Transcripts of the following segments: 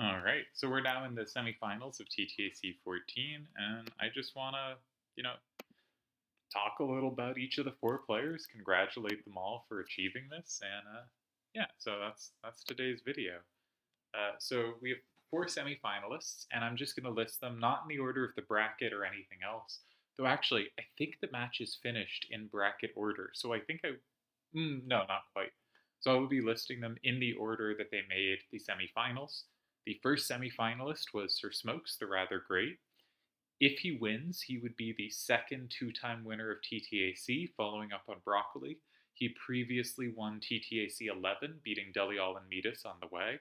All right, so we're now in the semifinals of TTAC14, and I just want to, talk a little about each of the four players, congratulate them all for achieving this, and yeah, so that's today's video. So we have four semifinalists, and I'm just going to list them not in the order of the bracket or anything else. Though actually, I think the match is finished in bracket order, so I think no, not quite. So I will be listing them in the order that they made the semifinals. The first semifinalist was Sir Smokes, the Rather Great. If he wins, he would be the second two-time winner of TTAC, following up on Broccoli. He previously won TTAC 11, beating Delial and Metis on the way.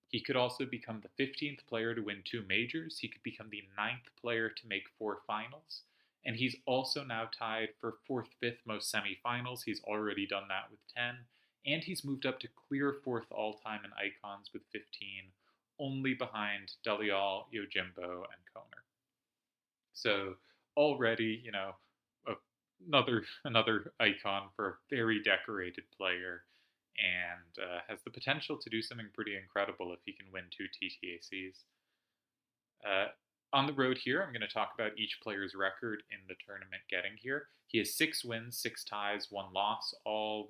He could also become the 15th player to win two majors. He could become the ninth player to make four finals. And he's also now tied for fourth, fifth most semifinals. He's already done that with 10. And he's moved up to clear fourth all time in icons with 15, only behind Delial, Yojimbo, and Koner. So already, another icon for a very decorated player, and has the potential to do something pretty incredible if he can win two TTACs. Uh, on the road here, I'm going to talk about each player's record in the tournament getting here. He has 6 wins, 6 ties, 1 loss. All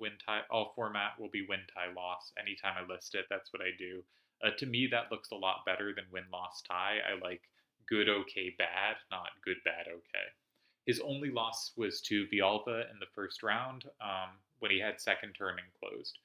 format will be win, tie, loss. Anytime I list it, that's what I do. To me, that looks a lot better than win, loss, tie. I like good, okay, bad, not good, bad, okay. His only loss was to Vialva in the first round when he had second turn and closed.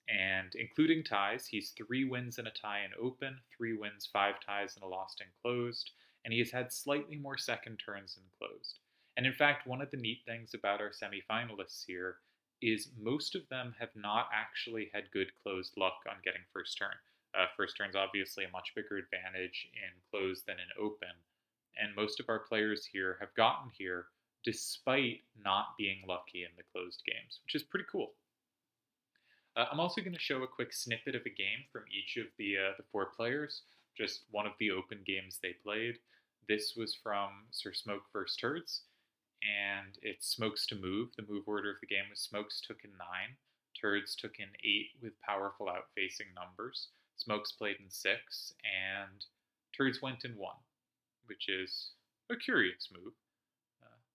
And including ties, he's 3 wins and a tie in open, 3 wins, 5 ties, and a loss in closed. And he has had slightly more second turns in closed. And in fact, one of the neat things about our semifinalists here is most of them have not actually had good closed luck on getting first turn. First turn's obviously a much bigger advantage in closed than in open. And most of our players here have gotten here despite not being lucky in the closed games, which is pretty cool. I'm also going to show a quick snippet of a game from each of the four players, just one of the open games they played. This was from Sir Smoke vs. Turds, and it's Smokes to move. The move order of the game was Smokes took in 9, Turds took in 8 with powerful outfacing numbers. Smokes played in 6, and Turds went in 1, which is a curious move,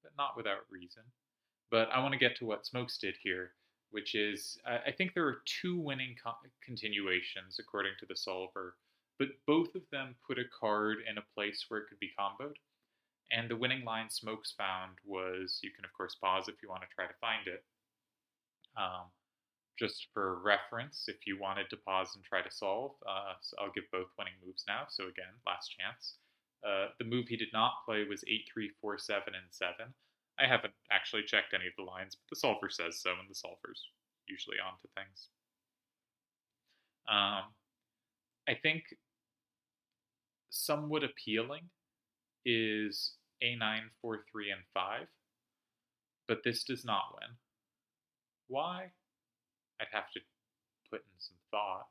but not without reason. But I want to get to what Smokes did here, which is I think there are two winning continuations according to the solver, but both of them put a card in a place where it could be comboed. And the winning line Smokes found was, you can of course pause if you want to try to find it. Just for reference, if you wanted to pause and try to solve, so I'll give both winning moves now. So again, last chance. The move he did not play was 8, 3, 4, 7, and 7. I haven't actually checked any of the lines, but the solver says so, and the solver's usually onto things. I think somewhat appealing is A9, 4, 3, and 5, but this does not win. Why? I'd have to put in some thought.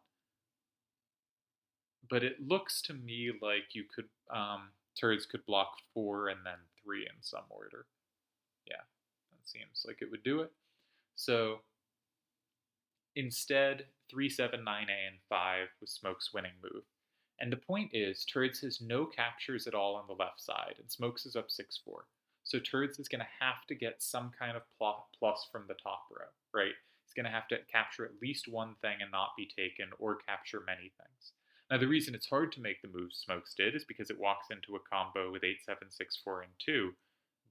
But it looks to me like you could Turds could block 4 and then 3 in some order. Yeah, that seems like it would do it. So instead, 3, 7, 9A, and 5 was Smoke's winning move. And the point is, Turds has no captures at all on the left side, and Smokes is up 6-4. So Turds is going to have to get some kind of plus from the top row, right? He's going to have to capture at least one thing and not be taken, or capture many things. Now, the reason it's hard to make the moves Smokes did is because it walks into a combo with 8, 7, 6, 4, and 2,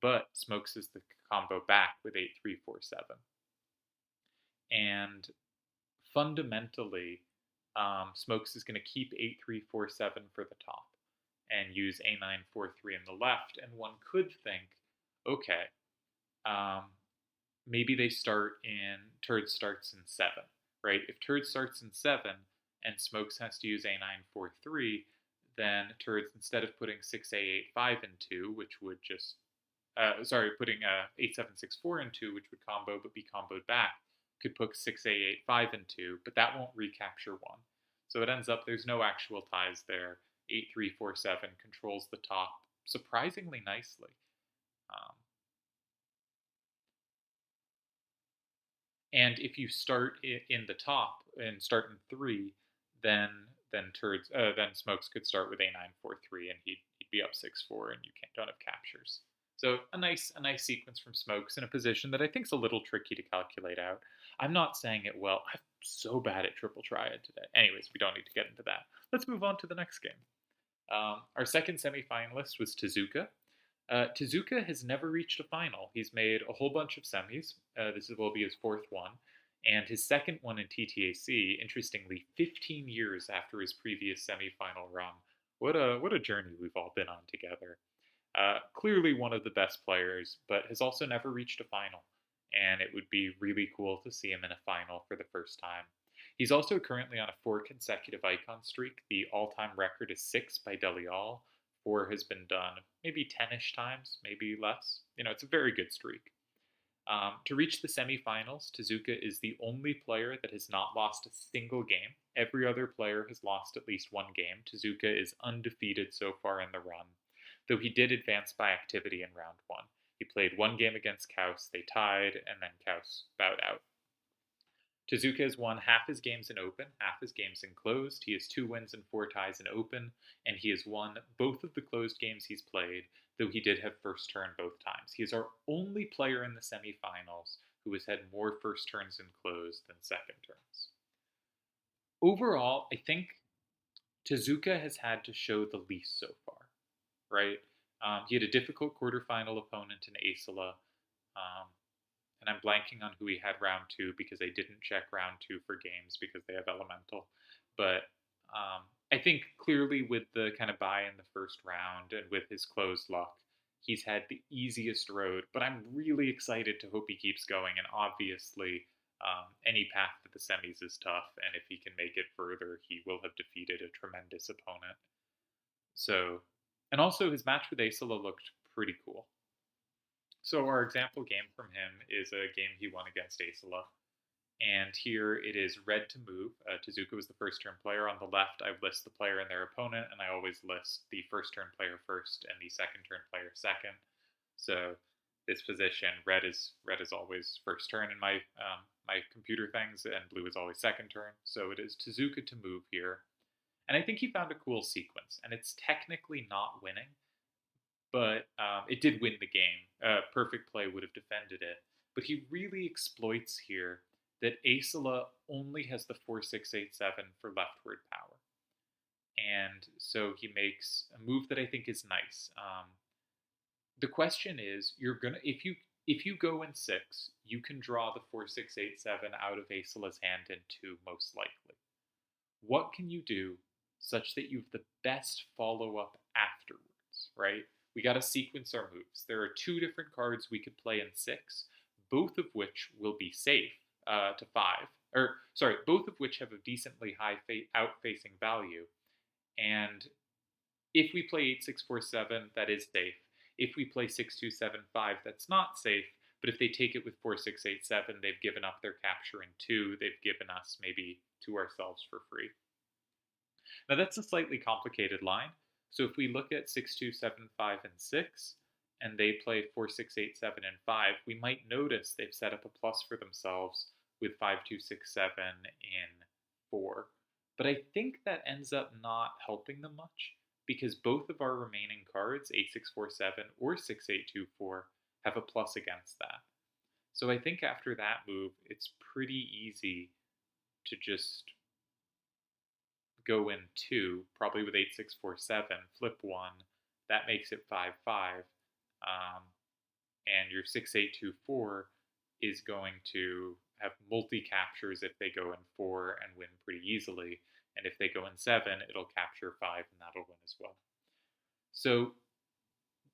but Smokes is the combo back with 8, 3, 4, 7. And fundamentally, Smokes is going to keep 8, 3, 4, 7 for the top and use A9, 4, 3 in the left. And one could think, okay, maybe they start in, Turd starts in 7, right? If Turd starts in 7 and Smokes has to use A9, 4, 3, then Turds, instead of putting 6, A, 8, 5 in 2, which would just, putting 8, 7, 6, 4 in 2, which would combo but be comboed back, could put 6, A, 8, 5 in 2, but that won't recapture 1. So it ends up there's no actual ties there. 8, 3, 4, 7 controls the top surprisingly nicely. And if you start in the top and start in 3, then then Smokes could start with a9-4-3, and he'd be up 6-4, and you don't have captures. So a nice sequence from Smokes in a position that I think is a little tricky to calculate out. I'm not saying it well. I'm so bad at triple triad today. Anyways, we don't need to get into that. Let's move on to the next game. Our second semifinalist was Tezuka. Tezuka has never reached a final. He's made a whole bunch of semis. This will be his fourth one. And his second one in TTAC, interestingly, 15 years after his previous semifinal run. What a journey we've all been on together. Clearly one of the best players, but has also never reached a final. And it would be really cool to see him in a final for the first time. He's also currently on a 4 consecutive icon streak. The all-time record is 6 by Delial. 4 has been done maybe 10-ish times, maybe less. It's a very good streak. To reach the semifinals, Tezuka is the only player that has not lost a single game. Every other player has lost at least one game. Tezuka is undefeated so far in the run, though he did advance by activity in round 1. He played one game against Kaus, they tied, and then Kaus bowed out. Tezuka has won half his games in open, half his games in closed. He has 2 wins and 4 ties in open, and he has won both of the closed games he's played, though he did have first turn both times. He is our only player in the semifinals who has had more first turns in closed than second turns. Overall, I think Tezuka has had to show the least so far, right? He had a difficult quarterfinal opponent in Acela. And I'm blanking on who he had round 2 because I didn't check round 2 for games because they have Elemental. But I think clearly with the kind of bye in the first round and with his closed luck, he's had the easiest road. But I'm really excited to hope he keeps going. And obviously, any path to the semis is tough. And if he can make it further, he will have defeated a tremendous opponent. So, and also his match with Acela looked pretty cool. So our example game from him is a game he won against Acela. And here it is red to move. Tezuka was the first turn player. On the left, I list the player and their opponent, and I always list the first turn player first and the second turn player second. So this position, red is always first turn in my my computer things, and blue is always second turn. So it is Tezuka to move here. And I think he found a cool sequence, and it's technically not winning, but it did win the game. Perfect play would have defended it. But he really exploits here that Acela only has the 4-6-8-7 for leftward power. And so he makes a move that I think is nice. The question is, if you go in 6, you can draw the 4-6-8-7 out of Acela's hand in 2, most likely. What can you do such that you have the best follow-up afterwards, right? We got to sequence our moves. There are 2 different cards we could play in 6, both of which will be safe to 5. Both of which have a decently high out-facing value. And if we play 8-6-4-7, that is safe. If we play 6-2-7-5, that's not safe. But if they take it with 4-6-8-7, they've given up their capture in 2. They've given us maybe to ourselves for free. Now that's a slightly complicated line. So if we look at 6-2-7-5 and 6, and they play 4-6-8-7 and 5, we might notice they've set up a plus for themselves with 5-2-6-7 in 4. But I think that ends up not helping them much, because both of our remaining cards, 8-6-4-7 or 6-8-2-4, have a plus against that. So I think after that move, it's pretty easy to just go in 2, probably with 8-6-4-7, flip 1, that makes it 5-5, and your 6-8-2-4 is going to have multi-captures if they go in 4 and win pretty easily, and if they go in 7, it'll capture 5 and that'll win as well. So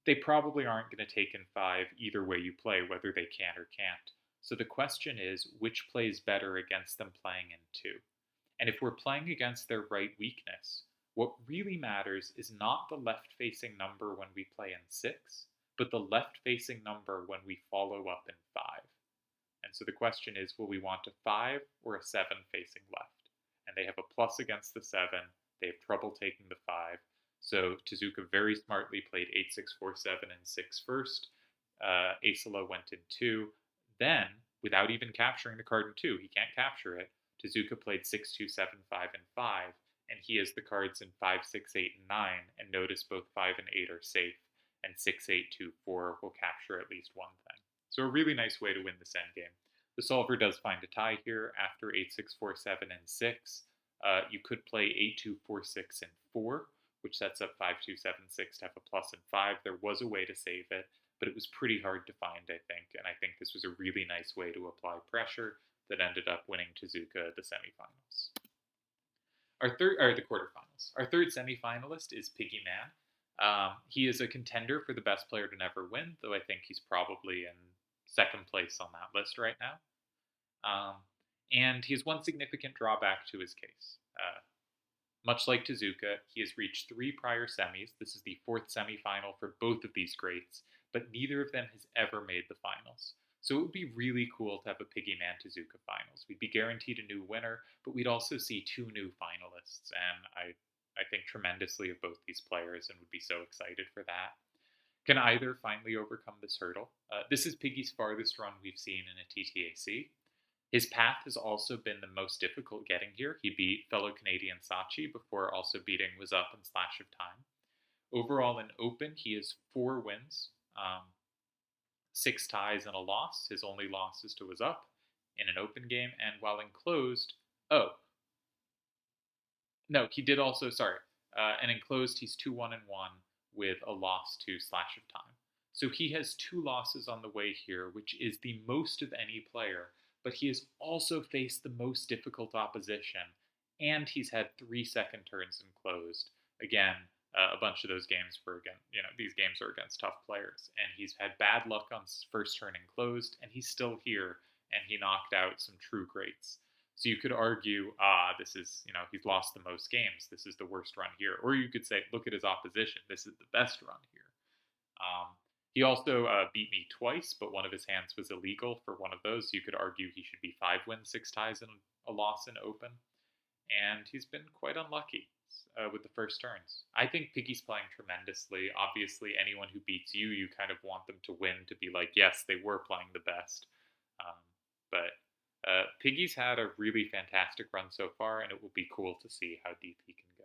they probably aren't going to take in 5 either way you play, whether they can or can't. So the question is, which plays better against them playing in 2? And if we're playing against their right weakness, what really matters is not the left-facing number when we play in 6, but the left-facing number when we follow up in 5. And so the question is, will we want a 5 or a 7 facing left? And they have a plus against the 7. They have trouble taking the 5. So Tezuka very smartly played 8-6-4-7 and 6 first. Acela went in 2. Then, without even capturing the card in 2, he can't capture it, Tezuka played 6-2-7-5 and 5, and he has the cards in 5, 6, 8, and 9, and notice both 5 and 8 are safe, and 6, 8, 2, 4 will capture at least one thing. So a really nice way to win this endgame. The solver does find a tie here after 8, 6, 4, 7, and 6. You could play 8, 2, 4, 6, and 4, which sets up 5, 2, 7, 6 to have a plus and 5. There was a way to save it, but it was pretty hard to find, I think, and I think this was a really nice way to apply pressure that ended up winning Tezuka the semifinals. The quarterfinals. Our third semifinalist is Piggy Man. He is a contender for the best player to never win, though I think he's probably in second place on that list right now. And he has one significant drawback to his case. Much like Tezuka, he has reached 3 prior semis. This is the 4th semifinal for both of these greats, but neither of them has ever made the finals. So it would be really cool to have a Piggy Man Tezuka finals. We'd be guaranteed a new winner, but we'd also see 2 new finalists, and I think tremendously of both these players and would be so excited for that. Can either finally overcome this hurdle? This is Piggy's farthest run we've seen in a TTAC. His path has also been the most difficult getting here. He beat fellow Canadian Sachi before also beating Was Up and Slash of Time. Overall in Open, he has 4 wins, 6 ties and a loss. His only loss is to Was Up in an Open game. And while in closed, he did also, and in closed, he's 2-1-1 with a loss to Slash of Time. So he has 2 losses on the way here, which is the most of any player, but he has also faced the most difficult opposition, and he's had 3 second turns in closed. Again, a bunch of those games were these games are against tough players, and he's had bad luck on first turn in closed, and he's still here, and he knocked out some true greats. So you could argue, this is, he's lost the most games. This is the worst run here. Or you could say, look at his opposition. This is the best run here. He also beat me twice, but one of his hands was illegal for one of those. So you could argue he should be 5 wins, 6 ties, and a loss in Open. And he's been quite unlucky with the first turns. I think Piggy's playing tremendously. Obviously, anyone who beats you, you kind of want them to win, to be like, yes, they were playing the best. But Piggy's had a really fantastic run so far, and it will be cool to see how deep he can go.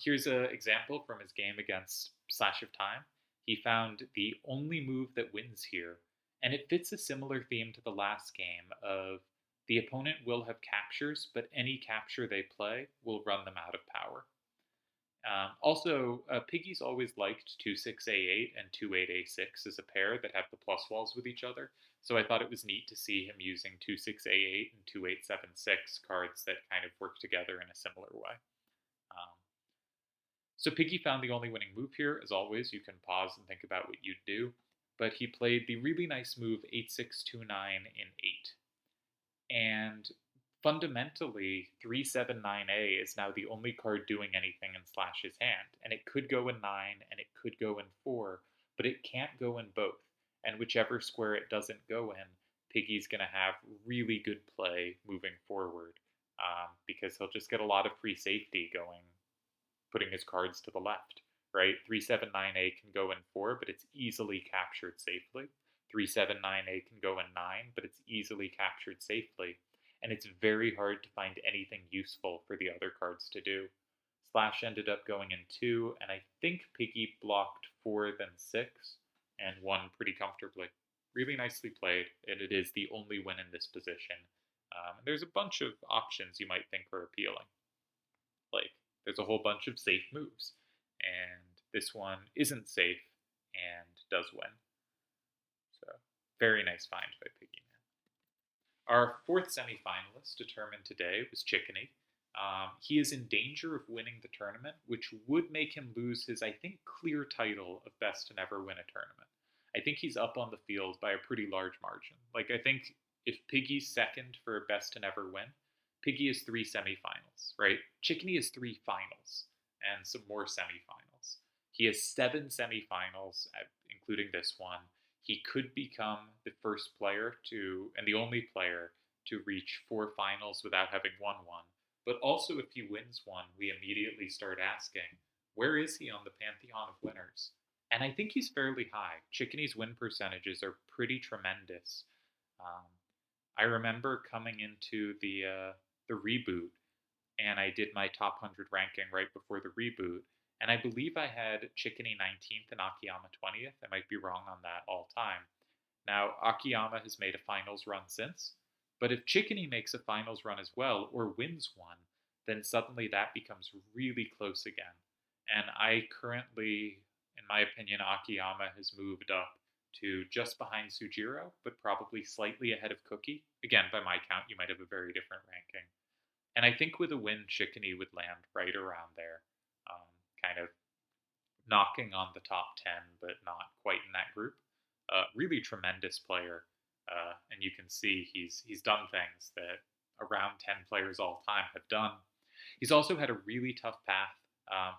Here's an example from his game against Slash of Time. He found the only move that wins here, and it fits a similar theme to the last game of the opponent will have captures, but any capture they play will run them out of power. Also, Piggy's always liked 2-6-A8 and 2-8-A6 as a pair that have the plus walls with each other, so I thought it was neat to see him using 2-6-A8 and 2-8-7-6 cards that kind of work together in a similar way. So Piggy found the only winning move here. As always, you can pause and think about what you'd do, but he played the really nice move 8-6-2-9 in 8. And fundamentally, 3-7-9-A is now the only card doing anything in Slash's hand, and it could go in 9 and it could go in 4, but it can't go in both. And whichever square it doesn't go in, Piggy's going to have really good play moving forward, because he'll just get a lot of free safety going, putting his cards to the left, right? 3-7-9-A can go in 4, but it's easily captured safely. 3-7-9-A can go in 9, but it's easily captured safely. And it's very hard to find anything useful for the other cards to do. Slash ended up going in 2, and I think Piggy blocked 4, then 6, and won pretty comfortably. Really nicely played, and it is the only win in this position. There's a bunch of options you might think are appealing. Like, there's a whole bunch of safe moves, and this one isn't safe and does win. So, very nice find by Piggy Man. Our 4th semifinalist determined today was Chickeny. He is in danger of winning the tournament, which would make him lose his, I think, clear title of best to never win a tournament. I think he's up on the field by a pretty large margin. Like, I think if Piggy's second for best to never win, Piggy has 3 semifinals, right? Chickeny has 3 finals and some more semifinals. He has 7 semifinals, including this one. He could become the first player and the only player to reach 4 finals without having won one. But also, if he wins one, we immediately start asking, where is he on the pantheon of winners? And I think he's fairly high. Chickeny's win percentages are pretty tremendous. I remember coming into the reboot, and I did my top 100 ranking right before the reboot. And I believe I had Chickeny 19th and Akiyama 20th. I might be wrong on that all time. Now, Akiyama has made a finals run since, but if Chickeny makes a finals run as well or wins one, then suddenly that becomes really close again. And I currently, in my opinion, Akiyama has moved up to just behind Sujiro, but probably slightly ahead of Cookie. Again, by my count, you might have a very different ranking. And I think with a win, Chickeny would land right around there, kind of knocking on the top 10, but not quite in that group. Really tremendous player. And you can see he's done things that around 10 players all time have done. He's also had a really tough path,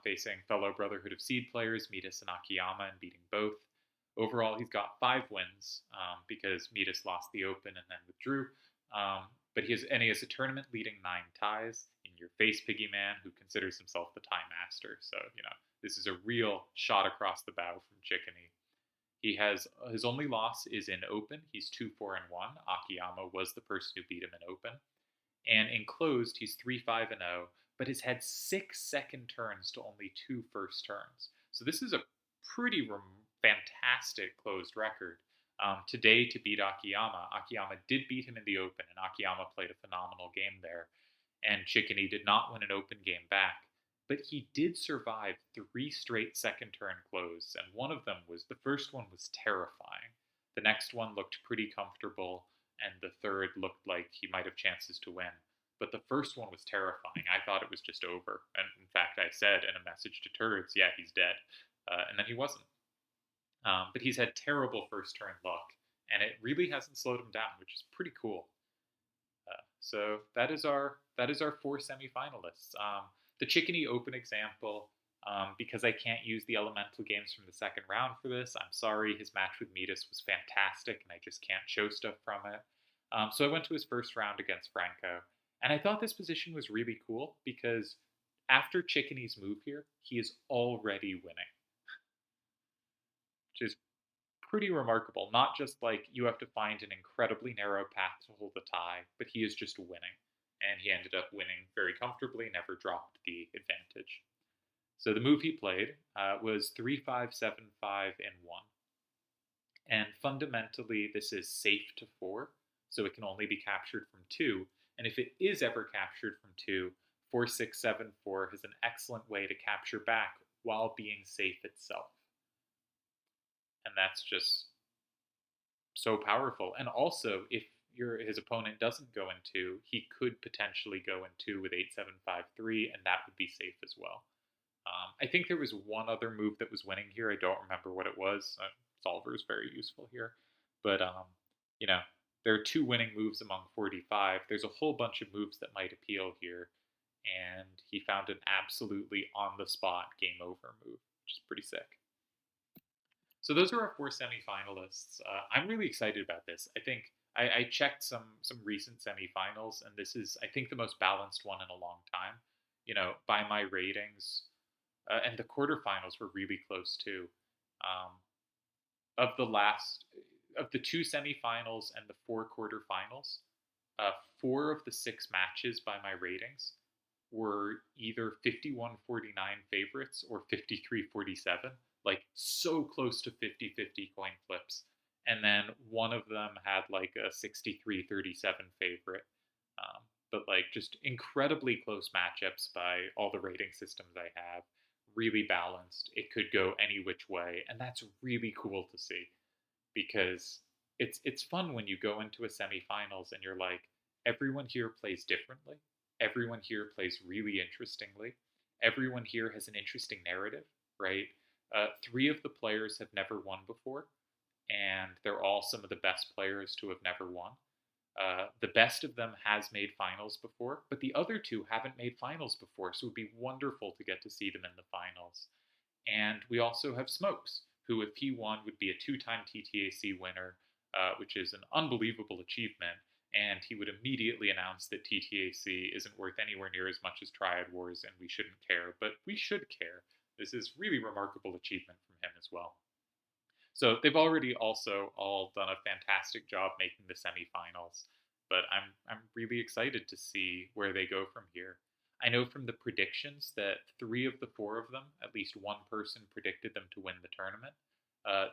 facing fellow Brotherhood of Seed players, Midas and Akiyama, and beating both. Overall, he's got 5 wins, because Midas lost the Open and then withdrew. But he has a tournament leading 9 ties in your face, Piggy Man, who considers himself the tie master. So this is a real shot across the bow from Chickeny. He has his only loss is in Open. He's 2-4-1. Akiyama was the person who beat him in Open. And in closed, he's 3-5-0, but has had 6 second turns to only 2 first turns. So this is a pretty fantastic closed record. Today, to beat Akiyama, Akiyama did beat him in the Open, and Akiyama played a phenomenal game there. And Chickeny did not win an Open game back, but he did survive 3 straight second turn closes, and one of them was the first one was terrifying. The next one looked pretty comfortable, and the third looked like he might have chances to win. But the first one was terrifying. I thought it was just over. And in fact, I said in a message to Turds, yeah, he's dead. And then he wasn't. But he's had terrible first turn luck, and it really hasn't slowed him down, which is pretty cool. So that is our 4 semifinalists. The Chickeny Open example, because I can't use the elemental games from the second round for this, I'm sorry. His match with Midas was fantastic, and I just can't show stuff from it. So I went to his first round against Franco, and I thought this position was really cool because after Chickeny's move here, he is already winning, which is pretty remarkable. Not just like you have to find an incredibly narrow path to hold the tie, but he is just winning. And he ended up winning very comfortably, never dropped the advantage. So the move he played was 3-5-7-5 and 1. And fundamentally, this is safe to 4, so it can only be captured from 2. And if it is ever captured from 2, 4-6-7-4 is an excellent way to capture back while being safe itself. And that's just so powerful. And also, if his opponent doesn't go in 2, he could potentially go in 2 with 8-7-5-3, and that would be safe as well. I think there was one other move that was winning here. I don't remember what it was. Solver is very useful here. But, there are 2 winning moves among 45. There's a whole bunch of moves that might appeal here. And he found an absolutely on-the-spot game over move, which is pretty sick. So those are our 4 semifinalists. I'm really excited about this. I think I checked some recent semifinals, and this is, I think, the most balanced one in a long time. By my ratings, and the quarterfinals were really close too. Of the 2 semifinals and the 4 quarterfinals, 4 of the 6 matches by my ratings were either 51-49 favorites or 53-47, like so close to 50-50 coin flips. And then one of them had like a 63-37 favorite. But like just incredibly close matchups by all the rating systems I have. Really balanced. It could go any which way, and that's really cool to see because it's fun when you go into a semifinals and you're like, everyone here plays differently. Everyone here plays really interestingly. Everyone here has an interesting narrative, right? 3 of the players have never won before, and they're all some of the best players to have never won. The best of them has made finals before, but the other 2 haven't made finals before, so it would be wonderful to get to see them in the finals. And we also have Smokes, who, if he won, would be a 2-time TTAC winner, which is an unbelievable achievement. And he would immediately announce that TTAC isn't worth anywhere near as much as Triad Wars, and we shouldn't care. But we should care. This is really remarkable achievement from him as well. So they've already also all done a fantastic job making the semifinals, but I'm really excited to see where they go from here. I know from the predictions that 3 of the 4 of them, at least one person predicted them to win the tournament.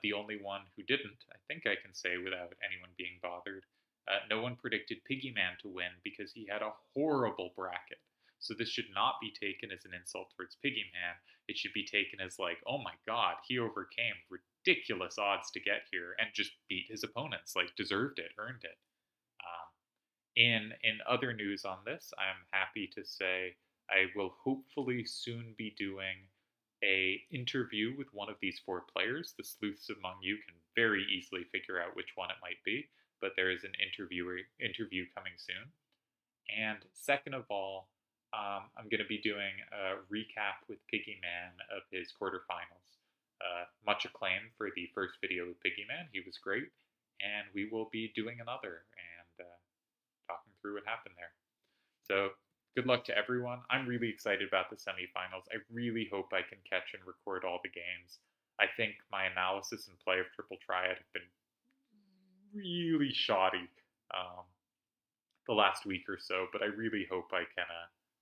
The only one who didn't, I think I can say without anyone being bothered, no one predicted Piggyman to win because he had a horrible bracket. So this should not be taken as an insult towards Piggyman. It should be taken as like, oh my god, he overcame ridiculous odds to get here and just beat his opponents, like deserved it, earned it. Um, in other news on this, I'm happy to say I will hopefully soon be doing a interview with one of these 4 players. The sleuths among you can very easily figure out which one it might be, but there is an interview coming soon. And second of all, I'm going to be doing a recap with Piggyman of his quarterfinals. Much acclaim for the first video with Piggyman. He was great. And we will be doing another and talking through what happened there. So good luck to everyone. I'm really excited about the semifinals. I really hope I can catch and record all the games. I think my analysis and play of Triple Triad have been really shoddy the last week or so, but I really hope I can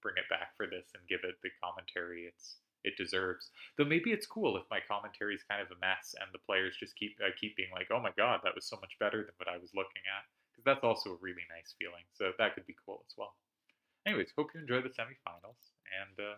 bring it back for this and give it the commentary it deserves. Though maybe it's cool if my commentary is kind of a mess and the players just keep being like, "Oh my god, that was so much better than what I was looking at," because that's also a really nice feeling. So that could be cool as well. Anyways, hope you enjoy the semifinals, and